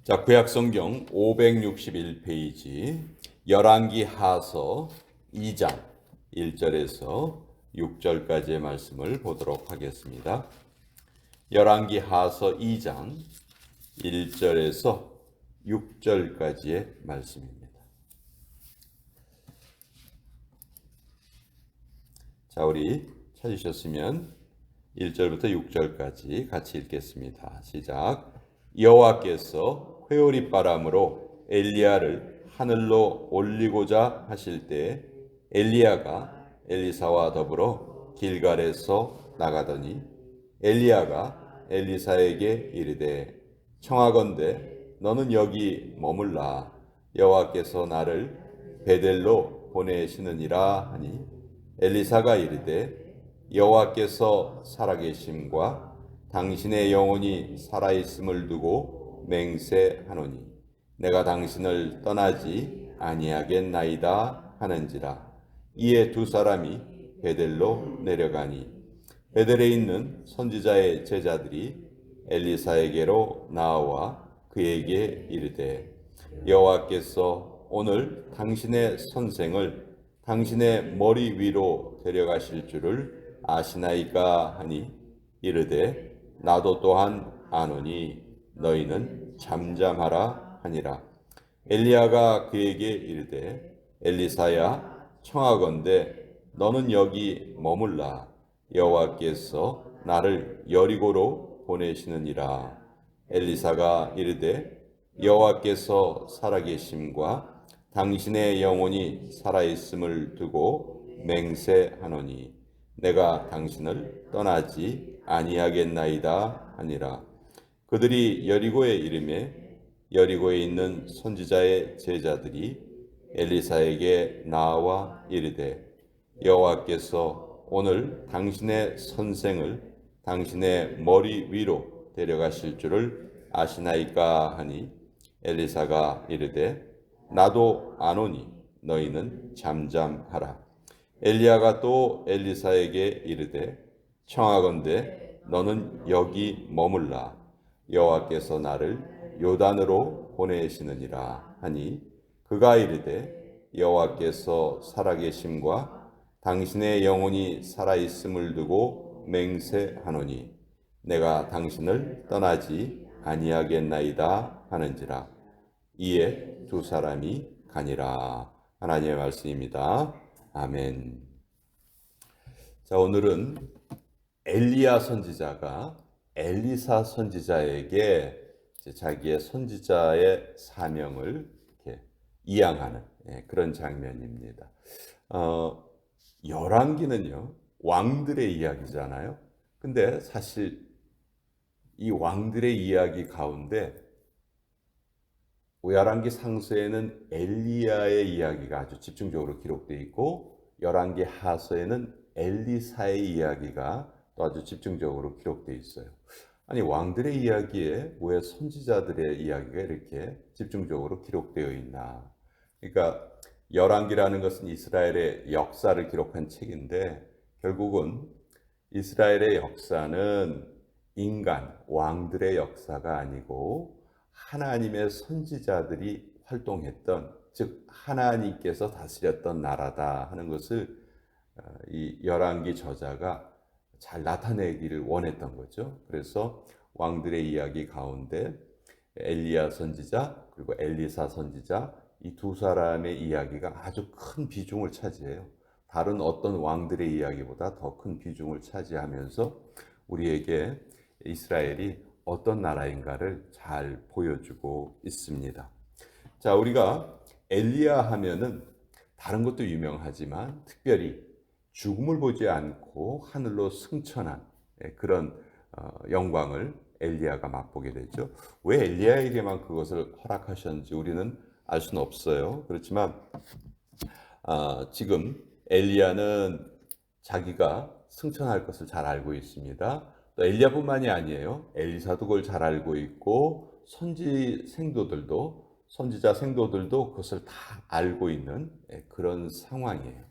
자, 구약성경 561페이지 열왕기 하서 2장 1절에서 6절까지의 말씀을 보도록 하겠습니다. 열왕기 하서 2장 1절에서 6절까지의 말씀입니다. 자, 우리 찾으셨으면 1절부터 6절까지 같이 읽겠습니다. 시작. 여호와께서 회오리 바람으로 엘리야를 하늘로 올리고자 하실 때 엘리야가 엘리사와 더불어 길갈에서 나가더니 엘리야가 엘리사에게 이르되 청하건대 너는 여기 머물라. 여호와께서 나를 베델로 보내시느니라 하니 엘리사가 이르되 여호와께서 살아계심과 당신의 영혼이 살아있음을 두고 맹세하노니 내가 당신을 떠나지 아니하겠나이다 하는지라. 이에 두 사람이 베델로 내려가니 베델에 있는 선지자의 제자들이 엘리사에게로 나와 그에게 이르되 여호와께서 오늘 당신의 선생을 당신의 머리 위로 데려가실 줄을 아시나이까 하니 이르되 나도 또한 아노니 너희는 잠잠하라 하니라. 엘리야가 그에게 이르되 엘리사야 청하건대 너는 여기 머물라. 여호와께서 나를 여리고로 보내시느니라. 엘리사가 이르되 여호와께서 살아계심과 당신의 영혼이 살아있음을 두고 맹세하노니 내가 당신을 떠나지 아니하겠나이다 하니라. 그들이 여리고에 이르매 여리고에 있는 선지자의 제자들이 엘리사에게 나와 이르되 여호와께서 오늘 당신의 선생을 당신의 머리 위로 데려가실 줄을 아시나이까 하니 엘리사가 이르되 나도 아노니 너희는 잠잠하라. 엘리야가 또 엘리사에게 이르되 청하건대 너는 여기 머물라. 여호와께서 나를 요단으로 보내시느니라 하니 그가 이르되 여호와께서 살아계심과 당신의 영혼이 살아있음을 두고 맹세하노니 내가 당신을 떠나지 아니하겠나이다 하는지라. 이에 두 사람이 가니라. 하나님의 말씀입니다. 아멘. 자, 오늘은 엘리야 선지자가 엘리사 선지자에게 자기의 선지자의 사명을 이렇게 이양하는 그런 장면입니다. 열왕기는요 왕들의 이야기잖아요. 근데 사실 이 왕들의 이야기 가운데 열왕기 상서에는 엘리야의 이야기가 아주 집중적으로 기록되어 있고 열왕기 하서에는 엘리사의 이야기가 또 아주 집중적으로 기록되어 있어요. 아니 왕들의 이야기에 왜 선지자들의 이야기가 이렇게 집중적으로 기록되어 있나? 그러니까 열왕기라는 것은 이스라엘의 역사를 기록한 책인데 결국은 이스라엘의 역사는 인간, 왕들의 역사가 아니고 하나님의 선지자들이 활동했던, 즉 하나님께서 다스렸던 나라다 하는 것을 이 열왕기 저자가 잘 나타내기를 원했던 거죠. 그래서 왕들의 이야기 가운데 엘리야 선지자 그리고 엘리사 선지자 이 두 사람의 이야기가 아주 큰 비중을 차지해요. 다른 어떤 왕들의 이야기보다 더 큰 비중을 차지하면서 우리에게 이스라엘이 어떤 나라인가를 잘 보여주고 있습니다. 자, 우리가 엘리야 하면은 다른 것도 유명하지만 특별히 죽음을 보지 않고 하늘로 승천한 그런 영광을 엘리야가 맛보게 되죠. 왜 엘리야에게만 그것을 허락하셨는지 우리는 알 수는 없어요. 그렇지만 지금 엘리야는 자기가 승천할 것을 잘 알고 있습니다. 또 엘리야뿐만이 아니에요. 엘리사도 그걸 잘 알고 있고 선지자 생도들도 그것을 다 알고 있는 그런 상황이에요.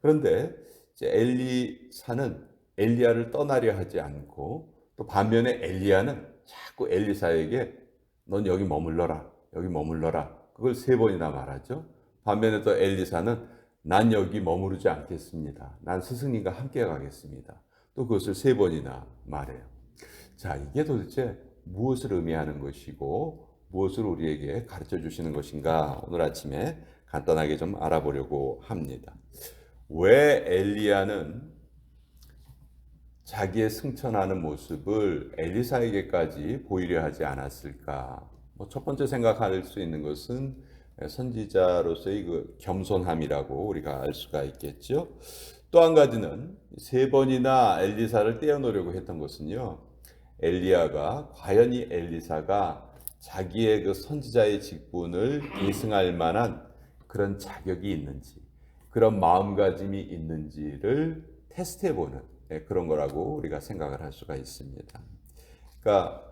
그런데 이제 엘리사는 엘리야를 떠나려 하지 않고 또 반면에 엘리야는 자꾸 엘리사에게 넌 여기 머물러라. 여기 머물러라. 그걸 3번이나 말하죠. 반면에 또 엘리사는 난 여기 머무르지 않겠습니다. 난 스승님과 함께 가겠습니다. 또 그것을 3번이나 말해요. 자, 이게 도대체 무엇을 의미하는 것이고 무엇을 우리에게 가르쳐 주시는 것인가 오늘 아침에 간단하게 좀 알아보려고 합니다. 왜 엘리야는 자기의 승천하는 모습을 엘리사에게까지 보이려 하지 않았을까? 첫 번째 생각할 수 있는 것은 선지자로서의 그 겸손함이라고 우리가 알 수가 있겠죠. 또 한 가지는 3번이나 엘리사를 떼어놓으려고 했던 것은요. 엘리야가 과연 이 엘리사가 자기의 그 선지자의 직분을 계승할 만한 그런 자격이 있는지, 그런 마음가짐이 있는지를 테스트해보는 그런 거라고 우리가 생각을 할 수가 있습니다. 그러니까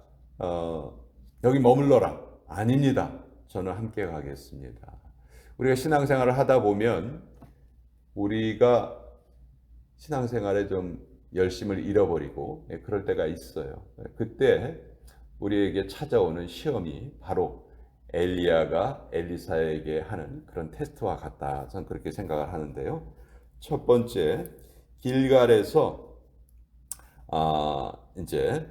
여기 머물러라. 아닙니다. 저는 함께 가겠습니다. 우리가 신앙생활을 하다 보면 우리가 신앙생활에 좀 열심을 잃어버리고 그럴 때가 있어요. 그때 우리에게 찾아오는 시험이 바로 엘리야가 엘리사에게 하는 그런 테스트와 같다. 저는 그렇게 생각을 하는데요. 첫 번째, 길갈에서 이제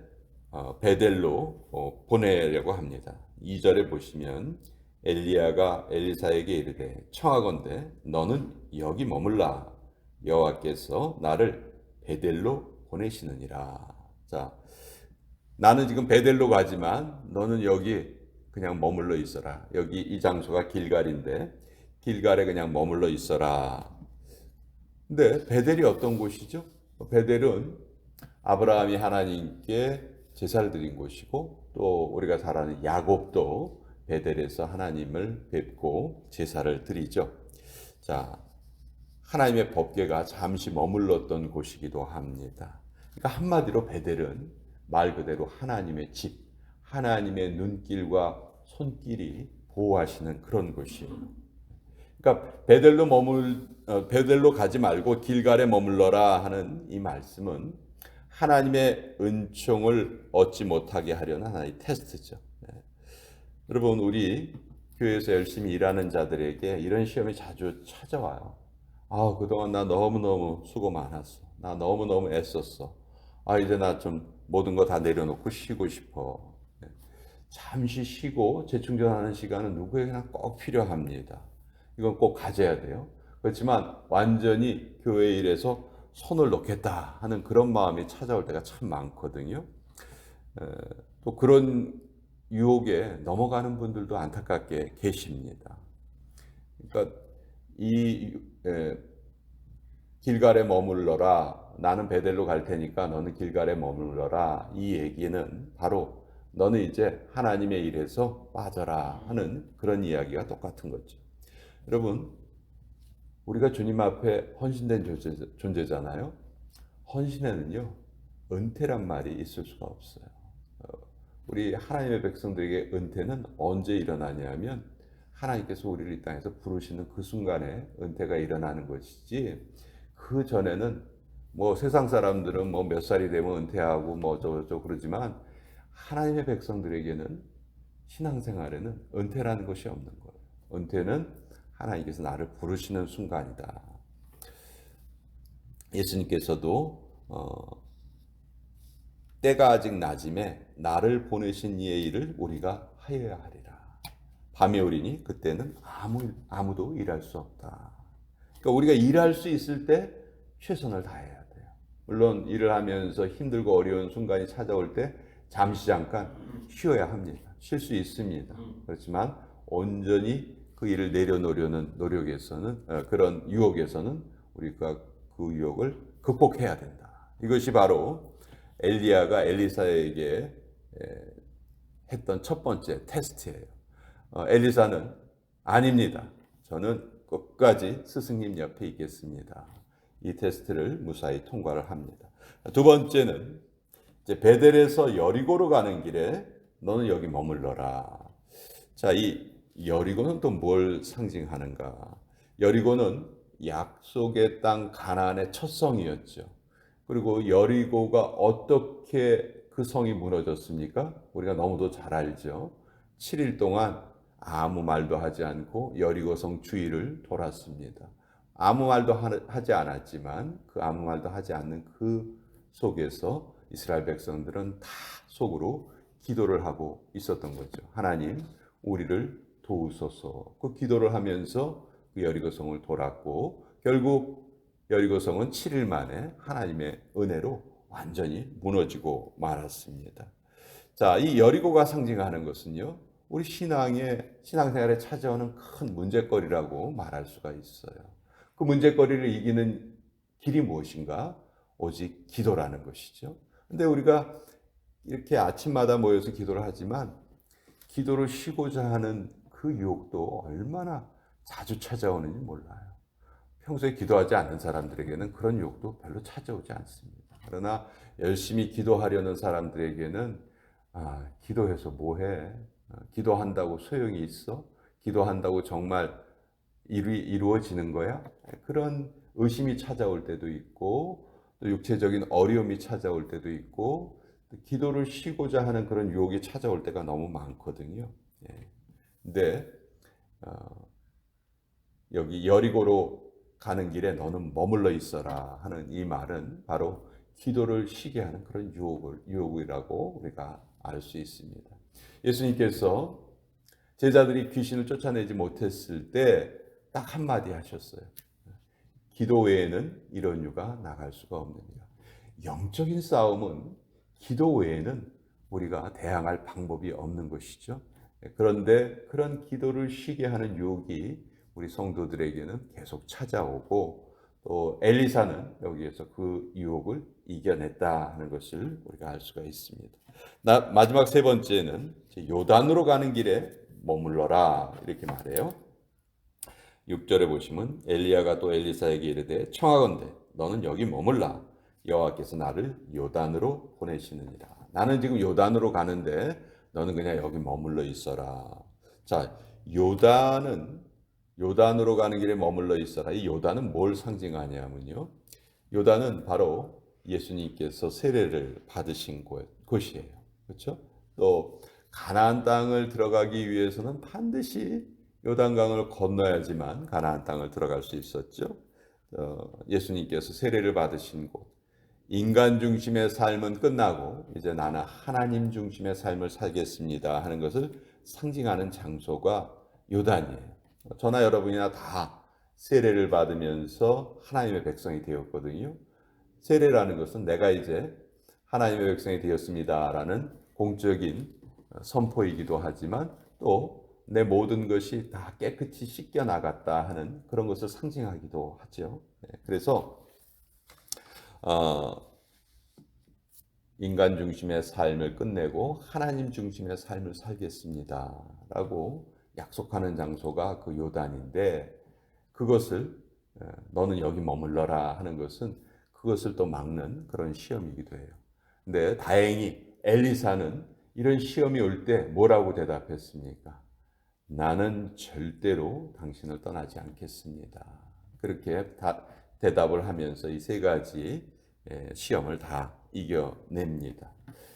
베델로 보내려고 합니다. 2절에 보시면 엘리야가 엘리사에게 이르되 청하건대 너는 여기 머물라. 여호와께서 나를 베델로 보내시느니라. 자, 나는 지금 베델로 가지만 너는 여기 그냥 머물러 있어라. 여기 이 장소가 길갈인데 길갈에 그냥 머물러 있어라. 근데 베델이 어떤 곳이죠? 베델은 아브라함이 하나님께 제사를 드린 곳이고 또 우리가 잘 아는 야곱도 베델에서 하나님을 뵙고 제사를 드리죠. 자, 하나님의 법궤가 잠시 머물렀던 곳이기도 합니다. 그러니까 한마디로 베델은 말 그대로 하나님의 집, 하나님의 눈길과 손길이 보호하시는 그런 곳이에요. 그러니까 베델로 가지 말고 길갈에 머물러라 하는 이 말씀은 하나님의 은총을 얻지 못하게 하려는 하나의 테스트죠. 여러분, 우리 교회에서 열심히 일하는 자들에게 이런 시험이 자주 찾아와요. 그동안 나 너무너무 수고 많았어. 나 너무너무 애썼어. 이제 나 좀 모든 거 다 내려놓고 쉬고 싶어. 잠시 쉬고 재충전하는 시간은 누구에게나 꼭 필요합니다. 이건 꼭 가져야 돼요. 그렇지만 완전히 교회 일에서 손을 놓겠다 하는 그런 마음이 찾아올 때가 참 많거든요. 또 그런 유혹에 넘어가는 분들도 안타깝게 계십니다. 그러니까 이 길갈에 머물러라. 나는 베델로 갈 테니까 너는 길갈에 머물러라. 이 얘기는 바로 너는 이제 하나님의 일에서 빠져라 하는 그런 이야기가 똑같은 거죠. 여러분, 우리가 주님 앞에 헌신된 존재잖아요. 헌신에는요, 은퇴란 말이 있을 수가 없어요. 우리 하나님의 백성들에게 은퇴는 언제 일어나냐면 하나님께서 우리를 이 땅에서 부르시는 그 순간에 은퇴가 일어나는 것이지, 그 전에는 세상 사람들은 몇 살이 되면 은퇴하고 어쩌고저쩌고 그러지만 하나님의 백성들에게는 신앙생활에는 은퇴라는 것이 없는 거예요. 은퇴는 하나님께서 나를 부르시는 순간이다. 예수님께서도 때가 아직 낮음에 나를 보내신 이의 일을 우리가 하여야 하리라. 밤이 오리니 그때는 아무도 일할 수 없다. 그러니까 우리가 일할 수 있을 때 최선을 다해야 돼요. 물론 일을 하면서 힘들고 어려운 순간이 찾아올 때 잠깐 쉬어야 합니다. 쉴 수 있습니다. 그렇지만 온전히 그 일을 내려놓으려는 노력에서는 그런 유혹에서는 우리가 그 유혹을 극복해야 된다. 이것이 바로 엘리야가 엘리사에게 했던 첫 번째 테스트예요. 엘리사는 아닙니다. 저는 끝까지 스승님 옆에 있겠습니다. 이 테스트를 무사히 통과를 합니다. 두 번째는 이제 베델에서 여리고로 가는 길에 너는 여기 머물러라. 자, 이 여리고는 또 뭘 상징하는가? 여리고는 약속의 땅 가나안의 첫 성이었죠. 그리고 여리고가 어떻게 그 성이 무너졌습니까? 우리가 너무도 잘 알죠. 7일 동안 아무 말도 하지 않고 여리고성 주위를 돌았습니다. 아무 말도 하지 않았지만 그 아무 말도 하지 않는 그 속에서 이스라엘 백성들은 다 속으로 기도를 하고 있었던 거죠. 하나님, 우리를 도우소서. 그 기도를 하면서 그 여리고성을 돌았고 결국 여리고성은 7일 만에 하나님의 은혜로 완전히 무너지고 말았습니다. 자, 이 여리고가 상징하는 것은요, 우리 신앙생활에 찾아오는 큰 문제거리라고 말할 수가 있어요. 그 문제거리를 이기는 길이 무엇인가? 오직 기도라는 것이죠. 근데 우리가 이렇게 아침마다 모여서 기도를 하지만 기도를 쉬고자 하는 그 유혹도 얼마나 자주 찾아오는지 몰라요. 평소에 기도하지 않는 사람들에게는 그런 유혹도 별로 찾아오지 않습니다. 그러나 열심히 기도하려는 사람들에게는 기도해서 뭐해? 기도한다고 소용이 있어? 기도한다고 정말 이루어지는 거야? 그런 의심이 찾아올 때도 있고 또 육체적인 어려움이 찾아올 때도 있고 또 기도를 쉬고자 하는 그런 유혹이 찾아올 때가 너무 많거든요. 근데 여기 여리고로 가는 길에 너는 머물러 있어라 하는 이 말은 바로 기도를 쉬게 하는 그런 유혹이라고 우리가 알 수 있습니다. 예수님께서 제자들이 귀신을 쫓아내지 못했을 때 딱 한마디 하셨어요. 기도 외에는 이런 유가 나갈 수가 없느니라. 영적인 싸움은 기도 외에는 우리가 대항할 방법이 없는 것이죠. 그런데 그런 기도를 쉬게 하는 유혹이 우리 성도들에게는 계속 찾아오고 또 엘리사는 여기에서 그 유혹을 이겨냈다 하는 것을 우리가 알 수가 있습니다. 마지막 세 번째는 요단으로 가는 길에 머물러라 이렇게 말해요. 6절에 보시면 엘리야가 또 엘리사에게 이르되 청하건대 너는 여기 머물라 여호와께서 나를 요단으로 보내시느니라. 나는 지금 요단으로 가는데 너는 그냥 여기 머물러 있어라. 자, 요단으로 가는 길에 머물러 있어라. 이 요단은 뭘 상징하냐면요. 요단은 바로 예수님께서 세례를 받으신 곳이에요. 그렇죠? 또 가나안 땅을 들어가기 위해서는 반드시 요단강을 건너야지만 가나안 땅을 들어갈 수 있었죠. 예수님께서 세례를 받으신 곳, 인간 중심의 삶은 끝나고 이제 나는 하나님 중심의 삶을 살겠습니다 하는 것을 상징하는 장소가 요단이에요. 저나 여러분이나 다 세례를 받으면서 하나님의 백성이 되었거든요. 세례라는 것은 내가 이제 하나님의 백성이 되었습니다라는 공적인 선포이기도 하지만 또 내 모든 것이 다 깨끗이 씻겨 나갔다 하는 그런 것을 상징하기도 하죠. 그래서 인간 중심의 삶을 끝내고 하나님 중심의 삶을 살겠습니다라고 약속하는 장소가 그 요단인데 그것을 너는 여기 머물러라 하는 것은 그것을 또 막는 그런 시험이기도 해요. 근데 다행히 엘리사는 이런 시험이 올 때 뭐라고 대답했습니까? 나는 절대로 당신을 떠나지 않겠습니다. 그렇게 대답을 하면서 이 세 가지 시험을 다 이겨냅니다.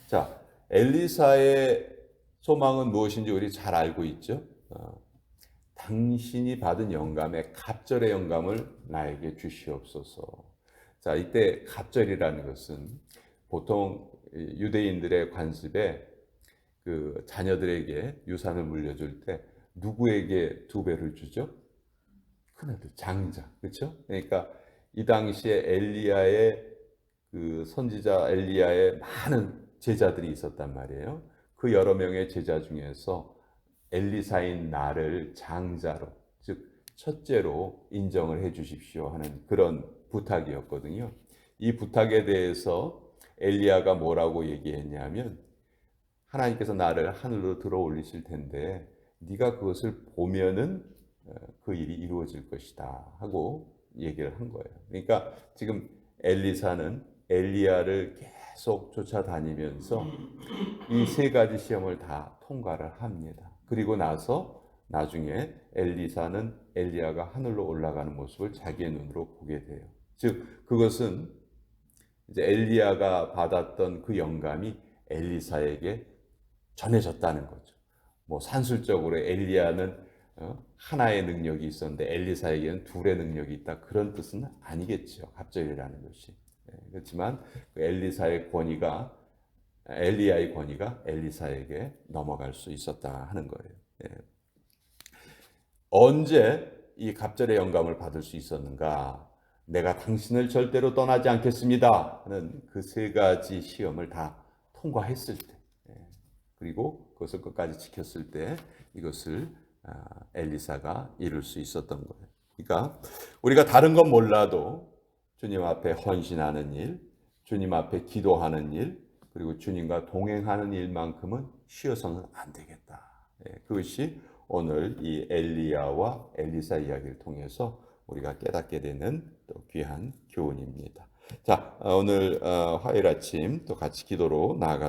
자, 엘리사의 소망은 무엇인지 우리 잘 알고 있죠? 당신이 받은 영감에 갑절의 영감을 나에게 주시옵소서. 자, 이때 갑절이라는 것은 보통 유대인들의 관습에 그 자녀들에게 유산을 물려줄 때 누구에게 2배를 주죠? 큰아들, 장자, 그렇죠? 그러니까 이 당시에 엘리야의 그 선지자 엘리야의 많은 제자들이 있었단 말이에요. 그 여러 명의 제자 중에서 엘리사인 나를 장자로, 즉 첫째로 인정을 해 주십시오 하는 그런 부탁이었거든요. 이 부탁에 대해서 엘리야가 뭐라고 얘기했냐면 하나님께서 나를 하늘로 들어 올리실 텐데 네가 그것을 보면은 그 일이 이루어질 것이다 하고 얘기를 한 거예요. 그러니까 지금 엘리사는 엘리야를 계속 쫓아다니면서 이 세 가지 시험을 다 통과를 합니다. 그리고 나서 나중에 엘리사는 엘리야가 하늘로 올라가는 모습을 자기의 눈으로 보게 돼요. 즉 그것은 이제 엘리야가 받았던 그 영감이 엘리사에게 전해졌다는 거죠. 뭐 산술적으로 엘리야는 하나의 능력이 있었는데 엘리사에게는 둘의 능력이 있다. 그런 뜻은 아니겠죠. 갑절이라는 것이. 그렇지만 그 엘리야의 권위가 엘리사에게 넘어갈 수 있었다 하는 거예요. 언제 이 갑절의 영감을 받을 수 있었는가? 내가 당신을 절대로 떠나지 않겠습니다 하는 그 세 가지 시험을 다 통과했을 때, 그리고 그것을 끝까지 지켰을 때 이것을 엘리사가 이룰 수 있었던 거예요. 그러니까 우리가 다른 건 몰라도 주님 앞에 헌신하는 일, 주님 앞에 기도하는 일, 그리고 주님과 동행하는 일만큼은 쉬어서는 안 되겠다. 그것이 오늘 이 엘리야와 엘리사 이야기를 통해서 우리가 깨닫게 되는 또 귀한 교훈입니다. 자, 오늘 화요일 아침 또 같이 기도로 나아가